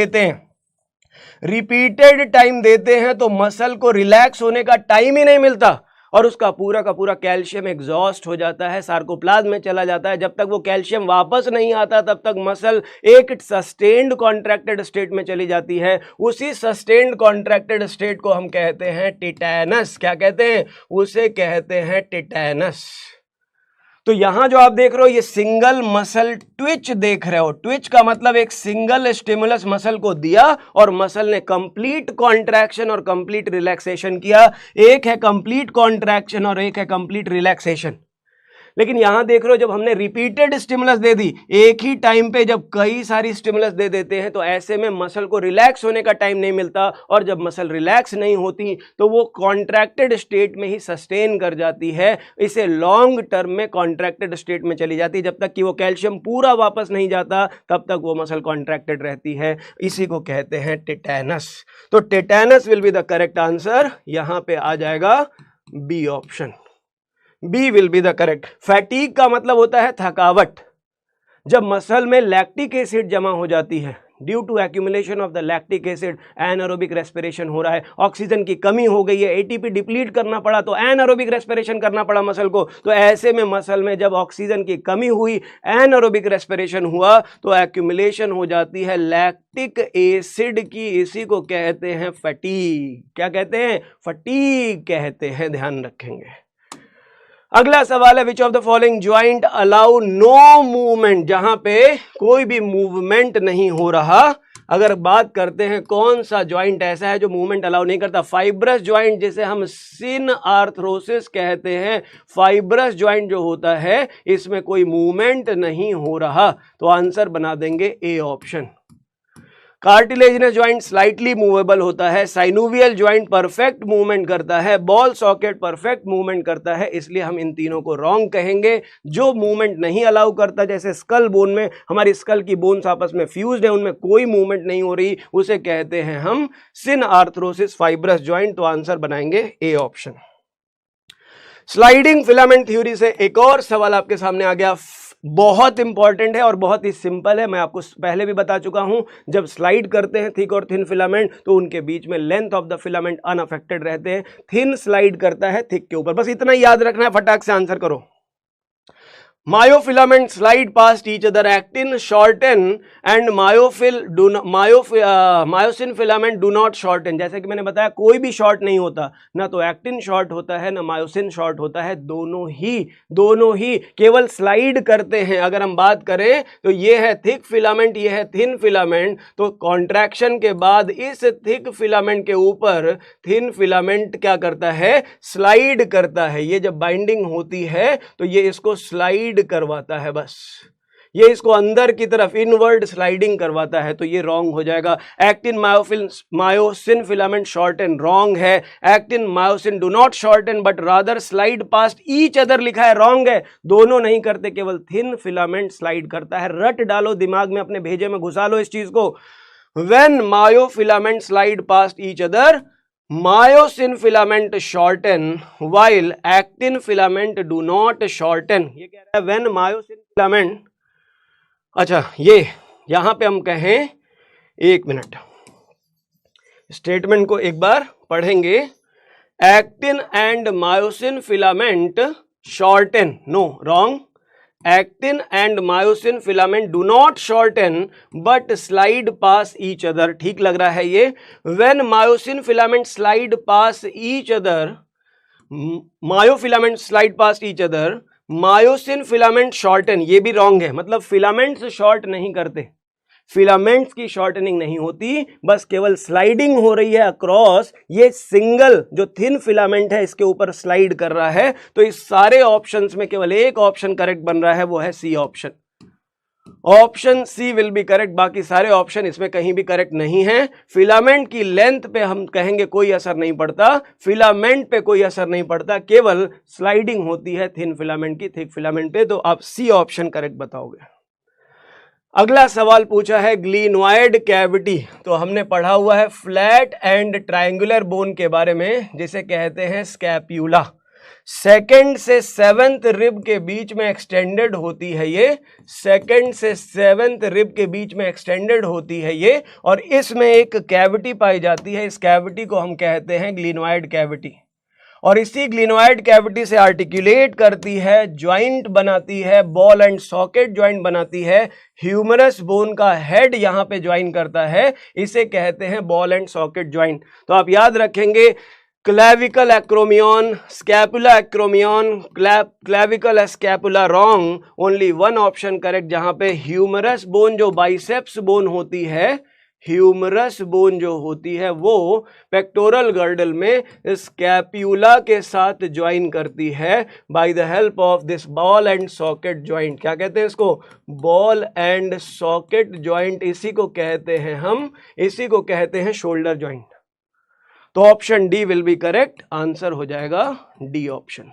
देते हैं तो मसल को रिलैक्स होने का टाइम ही नहीं मिलता और उसका पूरा का पूरा कैल्शियम एग्जॉस्ट हो जाता है, सार्कोप्लाज्म में चला जाता है। जब तक वो कैल्शियम वापस नहीं आता तब तक मसल एक सस्टेन्ड कॉन्ट्रैक्टेड स्टेट में चली जाती है। उसी सस्टेन्ड कॉन्ट्रैक्टेड स्टेट को हम कहते हैं टिटैनस। क्या कहते हैं? उसे कहते हैं टिटैनस। तो यहां जो आप देख रहे हो ये सिंगल मसल ट्विच देख रहे हो। ट्विच का मतलब एक सिंगल स्टिमुलस मसल को दिया और मसल ने कंप्लीट कॉन्ट्रैक्शन और कंप्लीट रिलैक्सेशन किया। एक है कंप्लीट कॉन्ट्रैक्शन और एक है कंप्लीट रिलैक्सेशन। लेकिन यहां देख रहे हो जब हमने रिपीटेड स्टिमुलस दे दी, एक ही टाइम पे जब कई सारी स्टिमुलस दे देते हैं तो ऐसे में मसल को रिलैक्स होने का टाइम नहीं मिलता और जब मसल रिलैक्स नहीं होती तो वो कॉन्ट्रैक्टेड स्टेट में ही सस्टेन कर जाती है। इसे लॉन्ग टर्म में कॉन्ट्रैक्टेड स्टेट में चली जाती है। जब तक कि वो कैल्शियम पूरा वापस नहीं जाता तब तक वो मसल कॉन्ट्रैक्टेड रहती है। इसी को कहते हैं टिटैनस। तो tetanus will be the correct answer. यहां पे आ जाएगा B option. B will be the correct. Fatigue का मतलब होता है थकावट। जब मसल में लैक्टिक एसिड जमा हो जाती है due to accumulation of the lactic acid, anaerobic respiration हो रहा है, ऑक्सीजन की कमी हो गई है, एटीपी डिप्लीट करना पड़ा तो एनारोबिक रेस्पिरेशन करना पड़ा मसल को। तो ऐसे में मसल में जब ऑक्सीजन की कमी हुई, एनारोबिक रेस्पिरेशन हुआ तो एक्यूमुलेशन हो जाती है लैक्टिक एसिड की। इसी को कहते हैं फटीग। क्या कहते हैं? फटीग कहते हैं। ध्यान रखेंगे। अगला सवाल है which of the following joint allow no movement. जहां पे कोई भी मूवमेंट नहीं हो रहा। अगर बात करते हैं कौन सा ज्वाइंट ऐसा है जो मूवमेंट अलाउ नहीं करता, फाइब्रस ज्वाइंट जिसे हम सिन आर्थरोसिस कहते हैं। फाइब्रस ज्वाइंट जो होता है इसमें कोई मूवमेंट नहीं हो रहा तो आंसर बना देंगे A option. Cartilaginous joint slightly movable होता है। साइनोवियल ज्वाइंट परफेक्ट मूवमेंट करता है। बॉल सॉकेट परफेक्ट मूवमेंट करता है। इसलिए हम इन तीनों को रॉन्ग कहेंगे। जो मूवमेंट नहीं अलाउ करता, जैसे स्कल बोन में हमारी स्कल की बोन्स आपस में फ्यूज्ड है, उनमें कोई मूवमेंट नहीं हो रही, उसे कहते हैं हम सिन आर्थरोसिस फाइब्रस ज्वाइंट। तो आंसर बनाएंगे A option. Sliding filament theory से एक और सवाल आपके सामने आ गया। बहुत इंपॉर्टेंट है और बहुत ही सिंपल है। मैं आपको पहले भी बता चुका हूं, जब स्लाइड करते हैं थिक और थिन फिलामेंट तो उनके बीच में length of the filament unaffected रहते हैं। थिन स्लाइड करता है थिक के ऊपर। बस इतना याद रखना है, फटाक से आंसर करो। Myofilament slide past each other, actin shorten and myosin filament do not shorten। जैसे कि मैंने बताया कोई भी शॉर्ट नहीं होता, ना तो एक्टिन शॉर्ट होता है ना मायोसिन शॉर्ट होता है, दोनों ही केवल स्लाइड करते हैं। अगर हम बात करें तो ये है थिक फिलामेंट, ये है थिन फिलामेंट। तो कॉन्ट्रैक्शन के बाद इस थिक फिलामेंट के ऊपर थिन फिलामेंट क्या करता है? स्लाइड करता है। ये जब बाइंडिंग होती है तो ये इसको स्लाइड करवाता है, बस ये इसको अंदर की तरफ इनवर्ड स्लाइडिंग करवाता है। तो ये रॉन्ग हो जाएगा। Actin myosin filament shorten wrong है। Actin myosin do not shorten but rather slide past each other लिखा है, रॉन्ग है। दोनों नहीं करते, केवल थिन फिलामेंट स्लाइड करता है। रट डालो दिमाग में, अपने भेजे में घुसा लो इस चीज को। When myofilament slide past each other, myosin filament shorten while actin filament do not shorten। ये कह रहा है when मायोसिन फिलामेंट। अच्छा, ये यहां पे हम कहें, एक मिनट, स्टेटमेंट को एक बार पढ़ेंगे। Actin and myosin filament shorten, no, wrong. Actin and myosin filament do not shorten but slide past each other। ठीक लग रहा है ये। When myosin filament slide past each other, myofilament slide past each other, myosin filament shorten, ये भी रॉन्ग है। मतलब फिलामेंट्स शॉर्ट नहीं करते, फिलामेंट्स की शॉर्टनिंग नहीं होती, बस केवल स्लाइडिंग हो रही है अक्रॉस। ये सिंगल जो थिन फिलामेंट है इसके ऊपर स्लाइड कर रहा है। तो इस सारे ऑप्शंस में केवल एक ऑप्शन करेक्ट बन रहा है, वो है C option. Option C will be correct. बाकी सारे ऑप्शन इसमें कहीं भी करेक्ट नहीं है। फिलामेंट की लेंथ पे हम कहेंगे कोई असर नहीं पड़ता, फिलामेंट पे कोई असर नहीं पड़ता, केवल स्लाइडिंग होती है थिन फिलामेंट की थिक फिलामेंट पे। तो आप सी ऑप्शन करेक्ट बताओगे। अगला सवाल पूछा है ग्लिनॉइड कैविटी। तो हमने पढ़ा हुआ है फ्लैट एंड ट्रायंगुलर बोन के बारे में, जिसे कहते हैं स्कैप्यूला। सेकंड से सेवेंथ रिब के बीच में एक्सटेंडेड होती है ये, सेकंड से सेवेंथ रिब के बीच में एक्सटेंडेड होती है ये, और इसमें एक कैविटी पाई जाती है। इस कैविटी को हम कहते हैं ग्लिनॉइड कैविटी, और इसी ग्लिनॉइड कैविटी से आर्टिकुलेट करती है, ज्वाइंट बनाती है, बॉल एंड सॉकेट ज्वाइंट बनाती है। ह्यूमरस बोन का हेड यहां पे ज्वाइन करता है, इसे कहते हैं बॉल एंड सॉकेट ज्वाइंट। तो आप याद रखेंगे clavicle acromion, scapula acromion, clavicle scapula wrong, only one option correct, जहां पे ह्यूमरस बोन जो बाइसेप्स बोन होती है, ह्यूमरस बोन जो होती है वो पेक्टोरल गर्डल में स्कैप्यूला के साथ ज्वाइन करती है by the help of this ball and socket joint. क्या कहते हैं इसको? Ball and socket joint. इसी को कहते हैं हम, इसी को कहते हैं शोल्डर ज्वाइंट। तो option D will be correct, answer हो जाएगा डी ऑप्शन।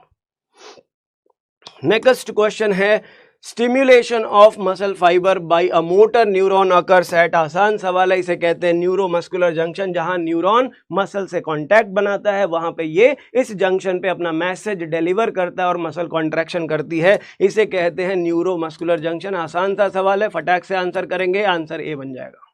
नेक्स्ट क्वेश्चन है stimulation of muscle fibre by a motor neuron occurs at. आसान सवाल है, इसे कहते हैं न्यूरोमस्कुलर जंक्शन। जहां न्यूरॉन मसल से कांटेक्ट बनाता है वहां पे ये इस जंक्शन पे अपना मैसेज डिलीवर करता है और मसल कॉन्ट्रैक्शन करती है, इसे कहते हैं न्यूरोमस्कुलर जंक्शन। आसान सा सवाल है, फटाक से आंसर करेंगे, आंसर ए बन जाएगा।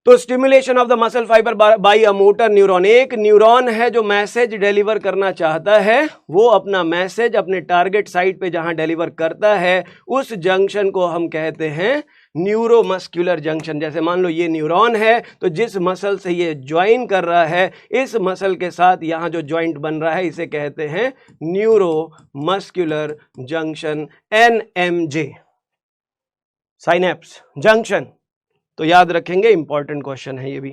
तो stimulation of the muscle fibre by a motor neuron, एक न्यूरॉन है जो मैसेज डिलीवर करना चाहता है, वो अपना मैसेज अपने टारगेट साइट पे जहां डिलीवर करता है उस जंक्शन को हम कहते हैं न्यूरोमस्कुलर जंक्शन। जैसे मान लो ये न्यूरॉन है, तो जिस मसल से ये ज्वाइन कर रहा है, इस मसल के साथ यहाँ जो ज्वाइंट बन रहा है इसे कहते हैं neuromuscular junction, NMJ, synapse junction. तो याद रखेंगे, इंपॉर्टेंट क्वेश्चन है ये भी।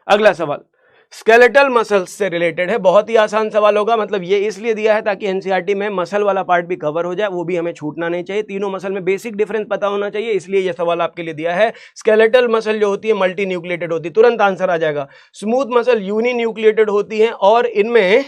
अगला सवाल स्केलेटल मसल्स से रिलेटेड है, बहुत ही आसान सवाल होगा, मतलब ये इसलिए दिया है ताकि एनसीईआरटी में मसल वाला पार्ट भी कवर हो जाए, वो भी हमें छूटना नहीं चाहिए। तीनों मसल में बेसिक डिफरेंस पता होना चाहिए, इसलिए ये सवाल आपके लिए दिया है। स्केलेटल मसल जो होती है मल्टी न्यूक्लिएटेड होती है, तुरंत आंसर आ जाएगा। स्मूथ मसल यूनि न्यूक्लिएटेड होती है, और इनमें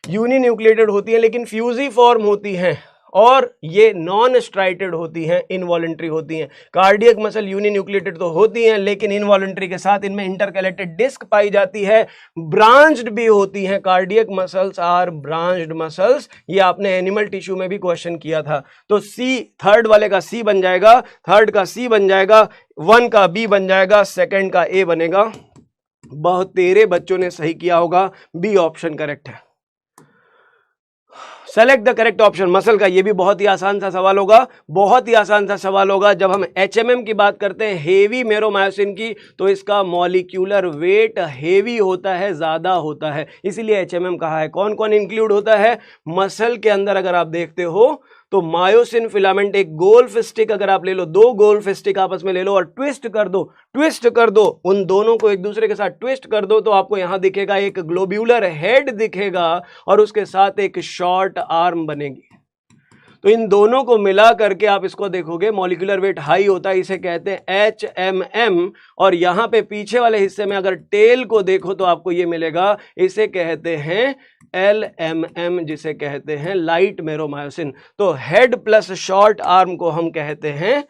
यूनि न्यूक्लिएटेड होती है लेकिन फ्यूजी फॉर्म होती हैं, और ये नॉन स्ट्राइटेड होती हैं, इनवॉलेंट्री होती हैं। कार्डियक मसल यूनि न्यूक्लिएटेड तो होती हैं लेकिन इनवॉलेंट्री के साथ इनमें इंटरकलेक्टेड डिस्क पाई जाती है, ब्रांच्ड भी होती हैं। Cardiac muscles are branched muscles, ये आपने एनिमल टिश्यू में भी क्वेश्चन किया था। तो सी, थर्ड वाले का सी बन जाएगा, थर्ड का सी बन जाएगा, 1 का बी बन जाएगा, सेकंड का ए बनेगा। बहुत तेरे बच्चों ने सही किया होगा, बी ऑप्शन करेक्ट है। Select the correct option. Muscle का ये भी बहुत ही आसान सा सवाल होगा, बहुत ही आसान सा सवाल होगा। जब हम HMM की बात करते हैं, हेवी मेरोमायोसिन की, तो इसका मॉलिक्यूलर वेट हेवी होता है, ज्यादा होता है, इसीलिए HMM कहा है। कौन कौन इंक्लूड होता है मसल के अंदर? अगर आप देखते हो तो मायोसिन फिलामेंट, एक गोल्फ स्टिक अगर आप ले लो, 2 गोल्फ स्टिक आपस में ले लो और ट्विस्ट कर दो, ट्विस्ट कर दो, उन दोनों को एक दूसरे के साथ ट्विस्ट कर दो, तो आपको यहां दिखेगा एक ग्लोब्यूलर हेड दिखेगा और उसके साथ एक शॉर्ट आर्म बनेगी। तो इन दोनों को मिला करके आप इसको देखोगे, मॉलिक्यूलर वेट हाई होता है, इसे कहते हैं HMM। और यहां पे पीछे वाले हिस्से में अगर टेल को देखो तो आपको ये मिलेगा, इसे कहते हैं LMM, जिसे कहते हैं लाइट मेरोमायोसिन। तो हेड प्लस शॉर्ट आर्म को हम कहते हैं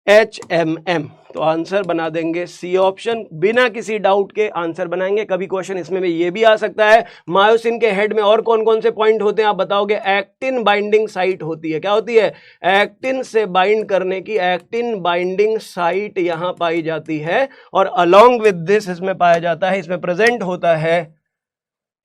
HMM। तो आंसर बना देंगे सी ऑप्शन, बिना किसी डाउट के आंसर बनाएंगे। कभी क्वेश्चन इसमें भी ये भी आ सकता है, मायोसिन के हेड में और कौन कौन से पॉइंट होते हैं आप बताओगे? एक्टिन बाइंडिंग साइट होती है। क्या होती है? एक्टिन से बाइंड करने की एक्टिन बाइंडिंग साइट यहां पाई जाती है, और अलोंग विद दिस इसमें पाया जाता है, इसमें प्रेजेंट होता है,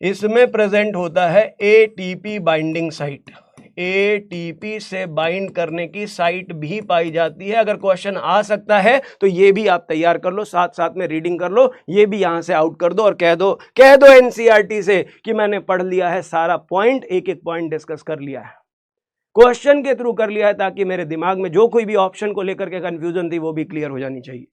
इसमें प्रेजेंट होता है ATP बाइंडिंग साइट। ATP से बाइंड करने की साइट भी पाई जाती है। अगर क्वेश्चन आ सकता है तो ये भी आप तैयार कर लो, साथ साथ में रीडिंग कर लो, ये भी यहां से आउट कर दो और कह दो एनसीईआरटी से कि मैंने पढ़ लिया है सारा पॉइंट, एक एक पॉइंट डिस्कस कर लिया है, क्वेश्चन के थ्रू कर लिया है, ताकि मेरे दिमाग में जो कोई भी ऑप्शन को लेकर के कंफ्यूजन थी वो भी क्लियर हो जानी चाहिए।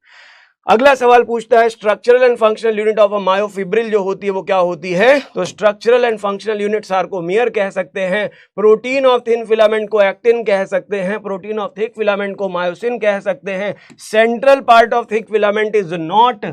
अगला सवाल पूछता है structural and functional unit of a myofibril जो होती है वो क्या होती है? तो structural and functional unit sarcomere कह सकते हैं, प्रोटीन ऑफ थिन फिलामेंट को एक्टिन कह सकते हैं, प्रोटीन ऑफ थिक फिलामेंट को मायोसिन कह सकते हैं, central part of thick filament is not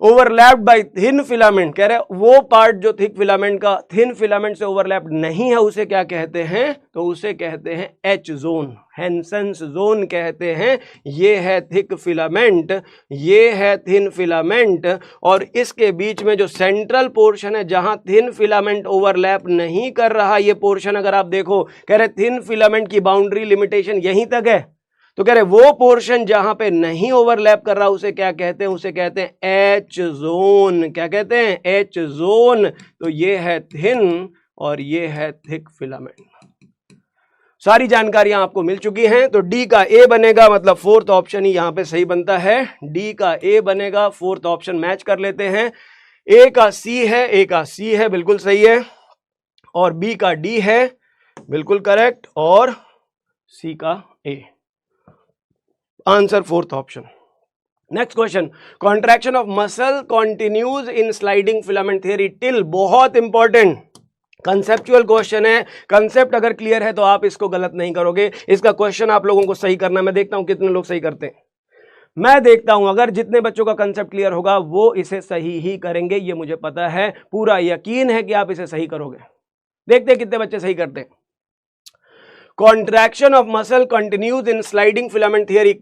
overlapped by thin filament, कह रहे वो पार्ट जो थिक फिलामेंट का थिन फिलामेंट से ओवरलैप नहीं है उसे क्या कहते हैं, तो उसे कहते हैं एच जोन, हेंसेंस जोन कहते हैं। ये है थिक फिलामेंट, ये है थिन फिलामेंट, और इसके बीच में जो सेंट्रल पोर्शन है जहां थिन फिलामेंट ओवरलैप नहीं कर रहा, ये पोर्शन अगर आप देखो, कह रहे थिन फिलामेंट की बाउंड्री लिमिटेशन यहीं तक है, तो कह रहे वो पोर्शन जहां पे नहीं ओवरलैप कर रहा उसे क्या कहते हैं, उसे कहते हैं एच जोन। क्या कहते हैं, एच जोन। तो ये है थिन और ये है थिक फिलामेंट। सारी जानकारियां आपको मिल चुकी हैं। तो डी का ए बनेगा, मतलब फोर्थ ऑप्शन ही यहां पे सही बनता है। डी का ए बनेगा, फोर्थ ऑप्शन मैच कर लेते हैं। ए का सी है, ए का सी है, बिल्कुल सही है, और बी का डी है, बिल्कुल करेक्ट, और सी का A. Answer fourth option. Next question, contraction of muscle continues in sliding filament theory till, बहुत इंपॉर्टेंट कंसेप्चुअल क्वेश्चन है। कंसेप्ट अगर क्लियर है तो आप इसको गलत नहीं करोगे। इसका क्वेश्चन आप लोगों को सही करना है। मैं देखता हूं कितने लोग सही करते हैं। मैं देखता हूं अगर जितने बच्चों का कंसेप्ट क्लियर होगा वो इसे सही ही करेंगे, ये मुझे पता है, पूरा यकीन है कि आप इसे सही करोगे। देखते हैं कितने बच्चे सही करते हैं। Contraction of muscle continues in sliding filament theory,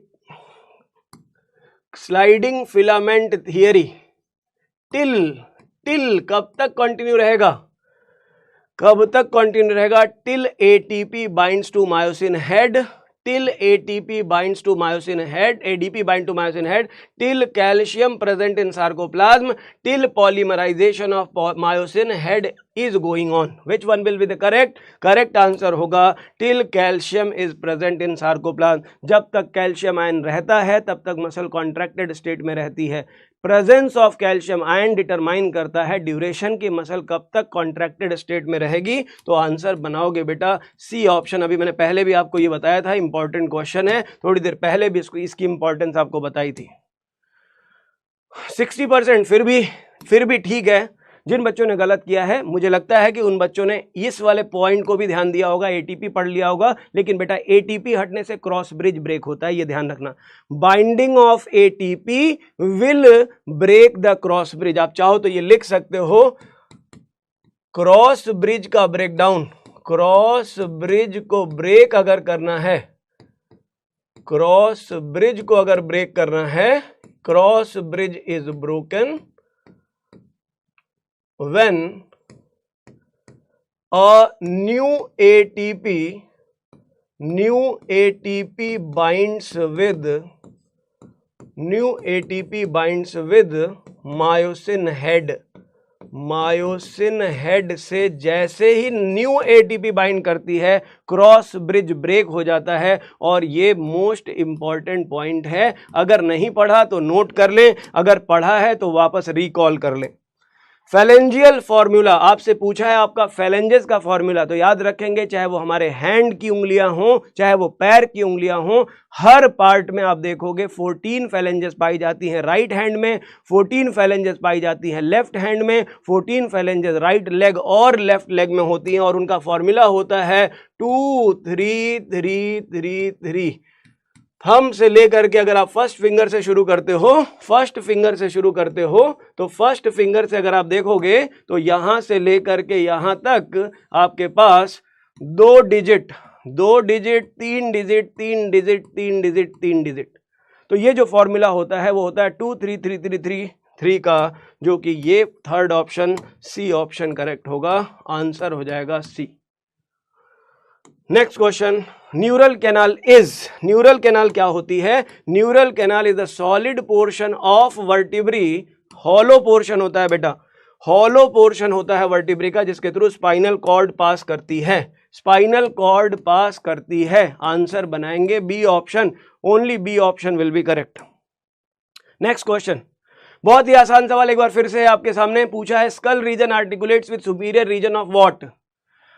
sliding filament theory till कब तक कंटिन्यू रहेगा, कब तक कंटिन्यू रहेगा, till ATP binds to myosin head, till ATP binds to myosin head, ADP bind to myosin head, till calcium present in sarcoplasm, till polymerisation of myosin head is going on. Which one will be the correct, correct answer होगा till calcium is present in sarcoplasm. जब तक कैल्शियम आयन रहता है तब तक मसल कॉन्ट्रैक्टेड स्टेट में रहती है। Presence of calcium ion determine करता है ड्यूरेशन की मसल कब तक कॉन्ट्रैक्टेड स्टेट में रहेगी। तो आंसर बनाओगे बेटा सी ऑप्शन। अभी मैंने पहले भी आपको ये बताया था, इंपॉर्टेंट क्वेश्चन है, थोड़ी देर पहले भी इसकी इंपॉर्टेंस आपको बताई थी। 60% फिर भी ठीक है। जिन बच्चों ने गलत किया है मुझे लगता है कि उन बच्चों ने इस वाले पॉइंट को भी ध्यान दिया होगा, एटीपी पढ़ लिया होगा, लेकिन बेटा एटीपी हटने से क्रॉस ब्रिज ब्रेक होता है, ये ध्यान रखना। Binding of ATP will break the cross bridge. आप चाहो तो ये लिख सकते हो, क्रॉस ब्रिज का ब्रेकडाउन, क्रॉस ब्रिज को ब्रेक अगर करना है, क्रॉस ब्रिज को अगर ब्रेक करना है, cross bridge is broken when a new ATP binds with myosin head, myosin head से जैसे ही न्यू एटीपी बाइंड करती है क्रॉस ब्रिज ब्रेक हो जाता है। और ये मोस्ट इंपॉर्टेंट पॉइंट है, अगर नहीं पढ़ा तो नोट कर लें, अगर पढ़ा है तो वापस रिकॉल कर लें। फैलेंजियल फॉर्मूला आपसे पूछा है, आपका फैलेंजेस का फॉर्मूला तो याद रखेंगे, चाहे वो हमारे हैंड की उंगलियां हों, चाहे वो पैर की उंगलियां हों, हर पार्ट में आप देखोगे 14 फैलेंजेस पाई जाती हैं। राइट हैंड में 14 फैलेंजेस पाई जाती हैं, लेफ्ट हैंड में 14 फैलेंजेस राइट लेग और लेफ्ट लेग में होती हैं, और उनका फॉर्मूला होता है 2 3 3 3 3। थंब से लेकर के अगर आप फर्स्ट फिंगर से शुरू करते हो, फर्स्ट फिंगर से शुरू करते हो, तो फर्स्ट फिंगर से अगर आप देखोगे तो यहां से लेकर के यहां तक आपके पास 2 digit 2 digit 3 digit 3 digit 3 digit 3 digit. तो ये जो फॉर्मूला होता है वो होता है 2 3 3 3 3 3 का, जो कि ये third option C option correct होगा। आंसर हो जाएगा C. Next question, neural canal is, neural canal क्या होती है? Neural canal is the solid portion of vertebrae, hollow portion होता है बेटा, हॉलो पोर्शन होता है वर्टिब्री का, जिसके थ्रू स्पाइनल कॉर्ड पास करती है, स्पाइनल कॉर्ड पास करती है। आंसर बनाएंगे B option, only B option will be correct. Next question, बहुत ही आसान सवाल एक बार फिर से आपके सामने पूछा है, skull region articulates with superior region of what?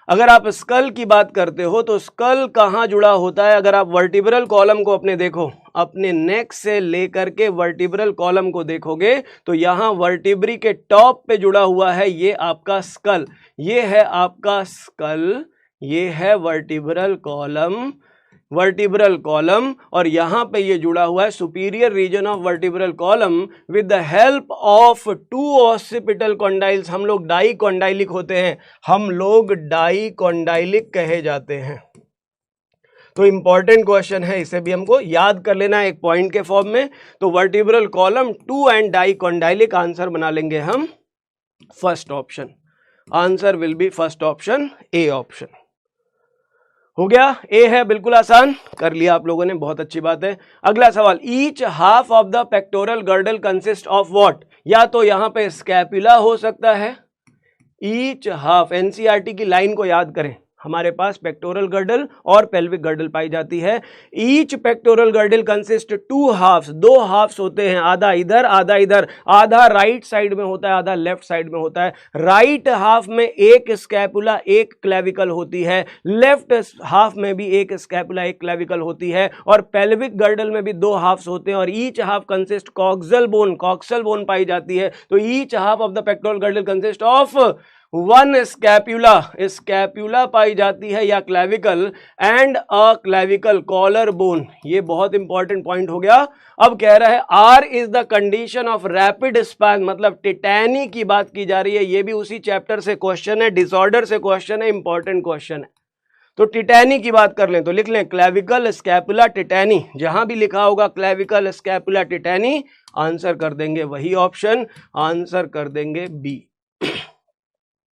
अगर आप स्कल की बात करते हो तो स्कल कहाँ जुड़ा होता है? अगर आप वर्टिब्रल कॉलम को अपने देखो, अपने नेक से लेकर के वर्टिब्रल कॉलम को देखोगे तो यहाँ वर्टिब्री के टॉप पे जुड़ा हुआ है ये आपका स्कल, ये है आपका स्कल, ये है वर्टिब्रल कॉलम, वर्टिब्रल कॉलम और यहां पे ये जुड़ा हुआ है superior region of vertebral column with the help of two occipital condyles. हम लोग डाई कॉन्डाइलिक होते हैं, हम लोग डाई कॉन्डाइलिक कहे जाते हैं। तो इंपॉर्टेंट क्वेश्चन है, इसे भी हमको याद कर लेना है एक पॉइंट के फॉर्म में। तो vertebral column two and dicondylic, answer बना लेंगे हम first option. Answer will be first option, A option. हो गया, ए है, बिल्कुल आसान कर लिया आप लोगों ने, बहुत अच्छी बात है। अगला सवाल, each half of the pectoral girdle consist of what. या तो यहां पे स्कैपुला हो सकता है, ईच हाफ, एनसीईआरटी की लाइन को याद करें, हमारे पास पेक्टोरल गर्डल और पेल्विक गर्डल पाई जाती है। Each pectoral girdle consist two halves, दो हाफ्स होते हैं, आधा इधर आधा इधर, आधा राइट साइड में होता है, आधा लेफ्ट साइड में होता है। राइट हाफ में एक स्कैपुला एक क्लेविकल होती है, लेफ्ट हाफ में भी एक स्कैपुला एक क्लेविकल होती है, और पेल्विक गर्डल में भी दो हाफ्स होते हैं, और each half consist coxal bone, coxal bone पाई जाती है। तो each half of the pectoral girdle consist of one scapula, scapula पाई जाती है या clavicle, and a clavicle collar bone. ये बहुत इंपॉर्टेंट पॉइंट हो गया। अब कह रहा है are is the condition of rapid spasm, मतलब टिटैनी की बात की जा रही है। ये भी उसी चैप्टर से क्वेश्चन है, डिसऑर्डर से क्वेश्चन है, इंपॉर्टेंट क्वेश्चन है। तो टिटैनी की बात कर लें तो लिख लें क्लेविकल स्कैपुला टिटैनी, जहां भी लिखा होगा क्लेविकल स्कैपुला टिटैनी, आंसर कर देंगे वही ऑप्शन, आंसर कर देंगे बी।